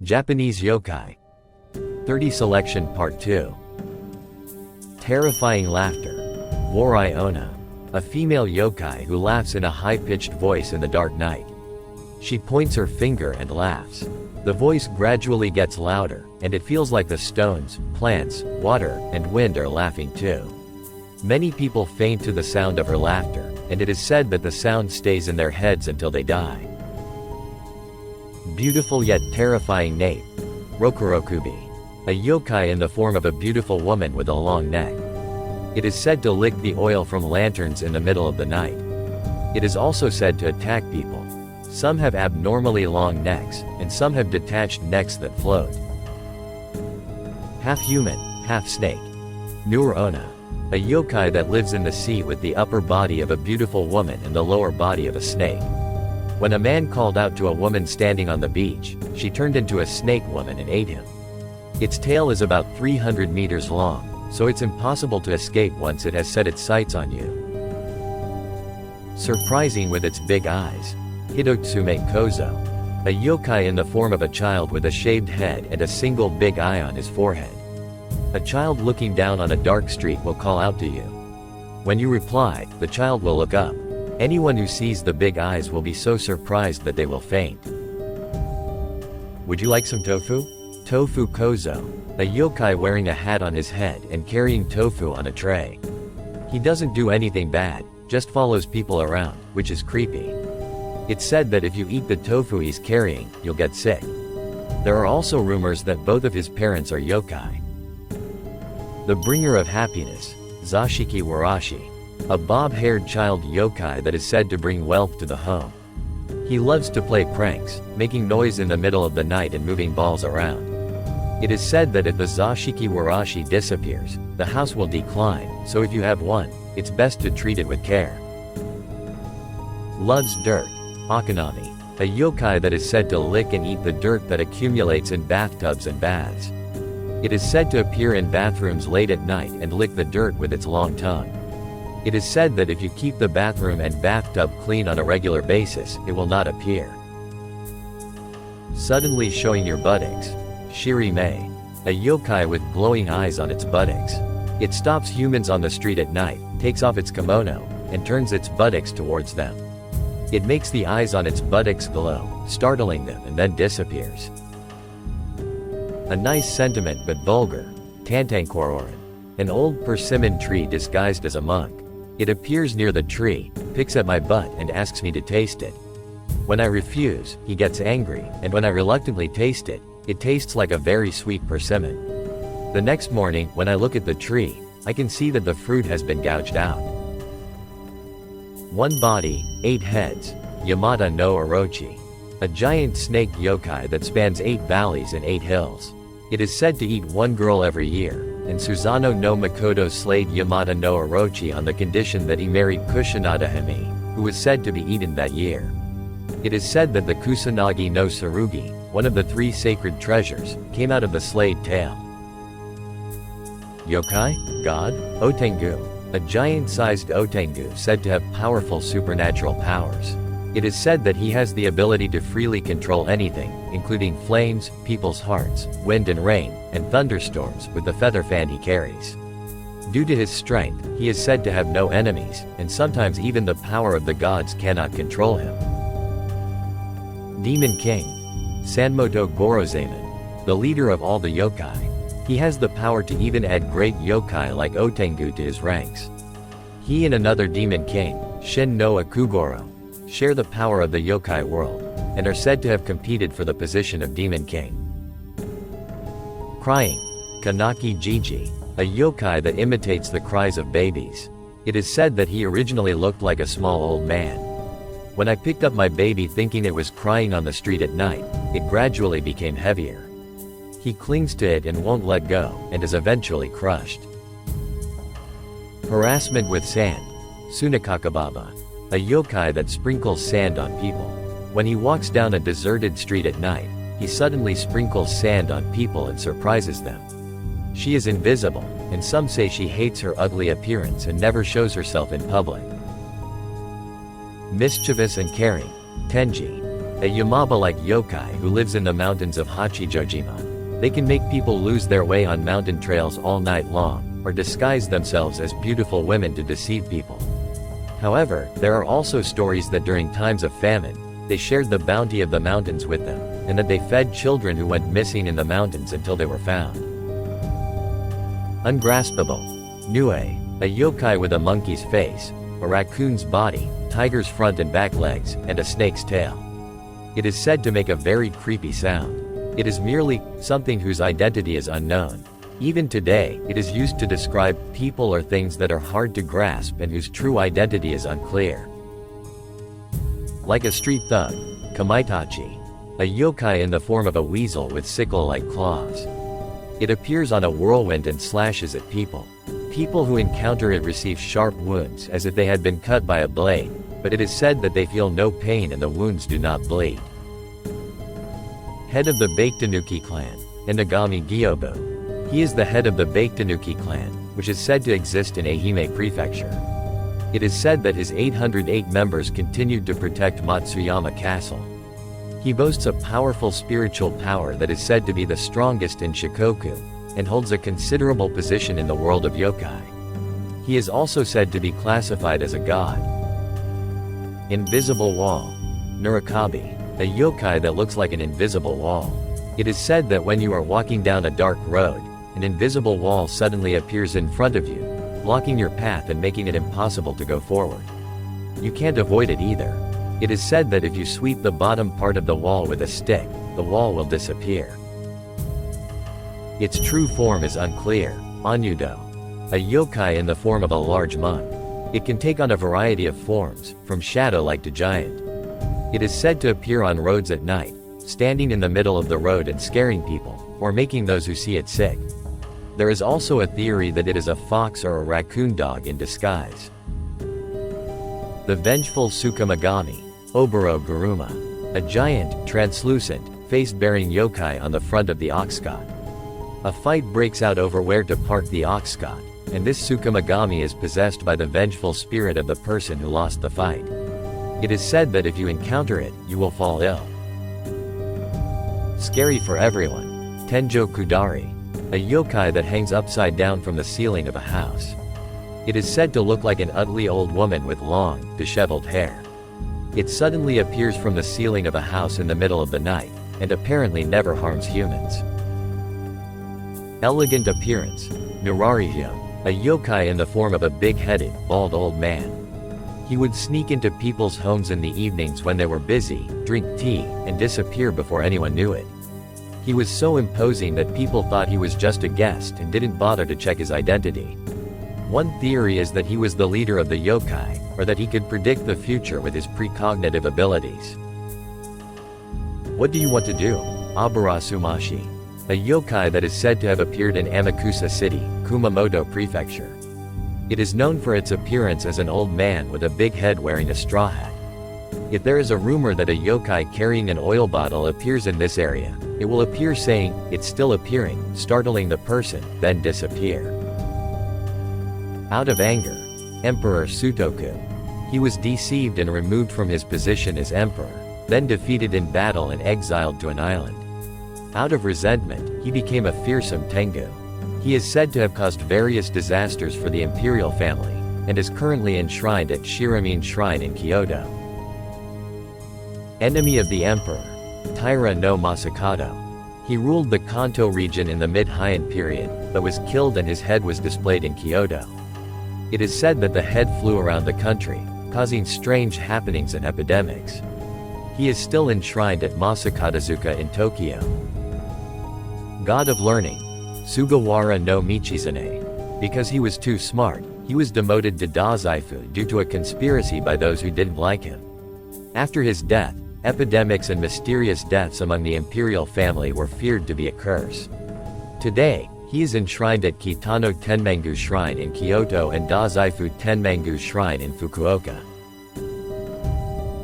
Japanese Yokai 30 Selection Part 2. Terrifying laughter. Vorona, a female yokai who laughs in a high-pitched voice in the dark night. She points her finger and laughs. The voice gradually gets louder, and it feels like the stones, plants, water, and wind are laughing too. Many people faint to the sound of her laughter, and it is said that the sound stays in their heads until they die. Beautiful yet terrifying nape. Rokurokubi, a yokai in the form of a beautiful woman with a long neck. It is said to lick the oil from lanterns in the middle of the night. It is also said to attack people. Some have abnormally long necks, and some have detached necks that float. Half human, half snake. Vorona, a yokai that lives in the sea with the upper body of a beautiful woman and the lower body of a snake. When a man called out to a woman standing on the beach, she turned into a snake woman and ate him. Its tail is about 300 meters long, so it's impossible to escape once it has set its sights on you. Surprising with its big eyes. Hitotsume Kozo, a yokai in the form of a child with a shaved head and a single big eye on his forehead. A child looking down on a dark street will call out to you. When you reply, the child will look up. Anyone who sees the big eyes will be so surprised that they will faint. Would you like some tofu? Tofu Kozo, a yokai wearing a hat on his head and carrying tofu on a tray. He doesn't do anything bad, just follows people around, which is creepy. It's said that if you eat the tofu he's carrying, you'll get sick. There are also rumors that both of his parents are yokai. The bringer of happiness. Zashiki Warashi, a bob-haired child yokai that is said to bring wealth to the home. He loves to play pranks, making noise in the middle of the night and moving balls around. It is said that if the Zashiki Warashi disappears, the house will decline, so if you have one, it's best to treat it with care. Loves dirt. Aenami, a yokai that is said to lick and eat the dirt that accumulates in bathtubs and baths. It is said to appear in bathrooms late at night and lick the dirt with its long tongue. It is said that if you keep the bathroom and bathtub clean on a regular basis, it will not appear. Suddenly showing your buttocks. Sherim, a yokai with glowing eyes on its buttocks. It stops humans on the street at night, takes off its kimono, and turns its buttocks towards them. It makes the eyes on its buttocks glow, startling them, and then disappears. A nice sentiment but vulgar. Tantang, an old persimmon tree disguised as a monk. It appears near the tree, picks at my butt and asks me to taste it. When I refuse, he gets angry, and when I reluctantly taste it, it tastes like a very sweet persimmon. The next morning, when I look at the tree, I can see that the fruit has been gouged out. One body, 8 heads. Yamadano Orochi, a giant snake yokai that spans 8 valleys and 8 hills. It is said to eat one girl every year, and Susanoo no Makoto slayed Yamadano Orochi on the condition that he married Kusanadahime, who was said to be eaten that year. It is said that the Kusanagi no Tsurugi, one of the 3 sacred treasures, came out of the slayed tail. Yokai, God, Ootengu, a giant-sized Ootengu said to have powerful supernatural powers. It is said that he has the ability to freely control anything, including flames, people's hearts, wind and rain, and thunderstorms, with the feather fan he carries. Due to his strength, he is said to have no enemies, and sometimes even the power of the gods cannot control him. Demon King. Sanmoto Gorozaemon, the leader of all the yokai. He has the power to even add great yokai like Ootengu to his ranks. He and another demon king, Shin no Akugoro, share the power of the yokai world, and are said to have competed for the position of demon king. Crying. Kanaki Jiji, a yokai that imitates the cries of babies. It is said that he originally looked like a small old man. When I picked up my baby thinking it was crying on the street at night, it gradually became heavier. He clings to it and won't let go, and is eventually crushed. Harassment with sand. Sunakakababa, a yokai that sprinkles sand on people. When he walks down a deserted street at night, he suddenly sprinkles sand on people and surprises them. She is invisible, and some say she hates her ugly appearance and never shows herself in public. Mischievous and Caring. Tenji, a Yamaba-like yokai who lives in the mountains of Hachijojima. They can make people lose their way on mountain trails all night long, or disguise themselves as beautiful women to deceive people. However, there are also stories that during times of famine, they shared the bounty of the mountains with them, and that they fed children who went missing in the mountains until they were found. Ungraspable. Nue, a yokai with a monkey's face, a raccoon's body, tiger's front and back legs, and a snake's tail. It is said to make a very creepy sound. It is merely something whose identity is unknown. Even today, it is used to describe people or things that are hard to grasp and whose true identity is unclear. Like a street thug, Kamitachi, a yokai in the form of a weasel with sickle-like claws. It appears on a whirlwind and slashes at people. People who encounter it receive sharp wounds as if they had been cut by a blade, but it is said that they feel no pain and the wounds do not bleed. Head of the Baketanuki clan, Nagamiguobo. He is the head of the Baketanuki clan, which is said to exist in Ehime Prefecture. It is said that his 808 members continued to protect Matsuyama Castle. He boasts a powerful spiritual power that is said to be the strongest in Shikoku, and holds a considerable position in the world of yokai. He is also said to be classified as a god. Invisible wall. Nurikabi, a yokai that looks like an invisible wall. It is said that when you are walking down a dark road, an invisible wall suddenly appears in front of you, blocking your path and making it impossible to go forward. You can't avoid it either. It is said that if you sweep the bottom part of the wall with a stick, the wall will disappear. Its true form is unclear. Anyudo, a yokai in the form of a large monk. It can take on a variety of forms, from shadow-like to giant. It is said to appear on roads at night, standing in the middle of the road and scaring people, or making those who see it sick. There is also a theory that it is a fox or a raccoon dog in disguise. The vengeful Sukum Magami, Oboro Guruma, a giant, translucent, face-bearing yokai on the front of the ox cart. A fight breaks out over where to park the ox cart, and this Sukum Magami is possessed by the vengeful spirit of the person who lost the fight. It is said that if you encounter it, you will fall ill. Scary for everyone. Tenjo Kudari, a yokai that hangs upside down from the ceiling of a house. It is said to look like an ugly old woman with long, disheveled hair. It suddenly appears from the ceiling of a house in the middle of the night, and apparently never harms humans. Elegant appearance. Nurarihyo, a yokai in the form of a big-headed, bald old man. He would sneak into people's homes in the evenings when they were busy, drink tea, and disappear before anyone knew it. He was so imposing that people thought he was just a guest and didn't bother to check his identity. One theory is that he was the leader of the yokai, or that he could predict the future with his precognitive abilities. What do you want to do? Abara Sumashi, a yokai that is said to have appeared in Amakusa City, Kumamoto Prefecture. It is known for its appearance as an old man with a big head wearing a straw hat. If there is a rumor that a yokai carrying an oil bottle appears in this area, it will appear saying, "It's still appearing," startling the person, then disappear. Out of anger. Emperor Sudoku. He was deceived and removed from his position as emperor, then defeated in battle and exiled to an island. Out of resentment, he became a fearsome Tengu. He is said to have caused various disasters for the imperial family, and is currently enshrined at Sherim Shrine in Kyoto. Enemy of the Emperor. Taira no Masakado. He ruled the Kanto region in the mid-Heian period, but was killed and his head was displayed in Kyoto. It is said that the head flew around the country, causing strange happenings and epidemics. He is still enshrined at Masakadazuka in Tokyo. God of Learning. Sugawara no Michizane. Because he was too smart, he was demoted to Dazaifu due to a conspiracy by those who didn't like him. After his death, epidemics and mysterious deaths among the imperial family were feared to be a curse. Today, he is enshrined at Kitano Tenmangu Shrine in Kyoto and Dazaifu Tenmangu Shrine in Fukuoka.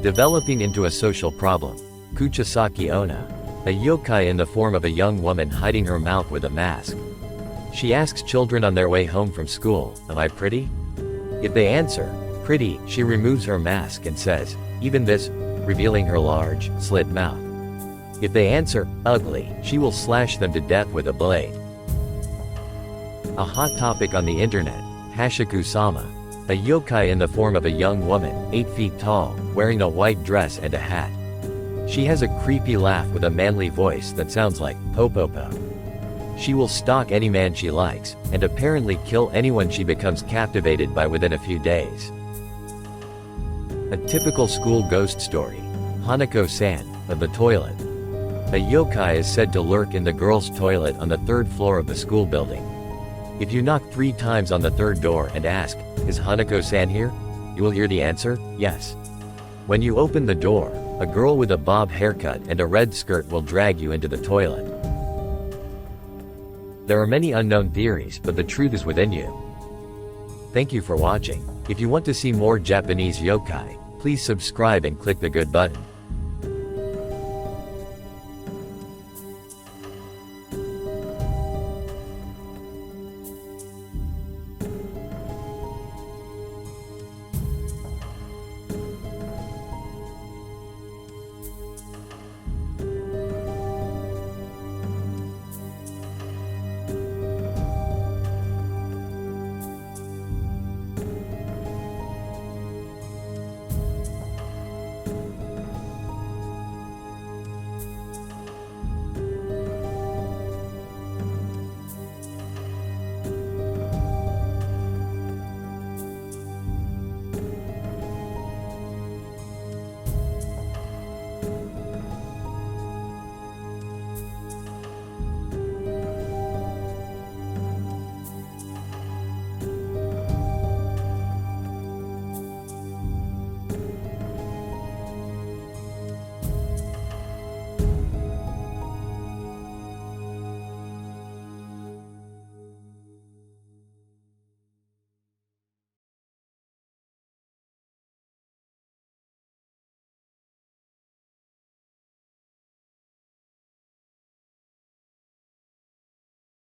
Developing into a social problem. Kucha Sakona, a yokai in the form of a young woman hiding her mouth with a mask. She asks children on their way home from school, "Am I pretty?" If they answer, "Pretty," she removes her mask and says, "Even this revealing her large, slit mouth. If they answer, ugly, she will slash them to death with a blade. A hot topic on the internet, Hashiku-sama. A yokai in the form of a young woman, 8 feet tall, wearing a white dress and a hat. She has a creepy laugh with a manly voice that sounds like, po-po-po. She will stalk any man she likes, and apparently kill anyone she becomes captivated by within a few days. A typical school ghost story. Hanako-san, of the toilet. A yokai is said to lurk in the girls' toilet on the 3rd floor of the school building. If you knock 3 times on the 3rd door and ask, "Is Hanako-san here?" you will hear the answer, "Yes." When you open the door, a girl with a bob haircut and a red skirt will drag you into the toilet. There are many unknown theories, but the truth is within you. Thank you for watching. If you want to see more Japanese yokai, please subscribe and click the good button.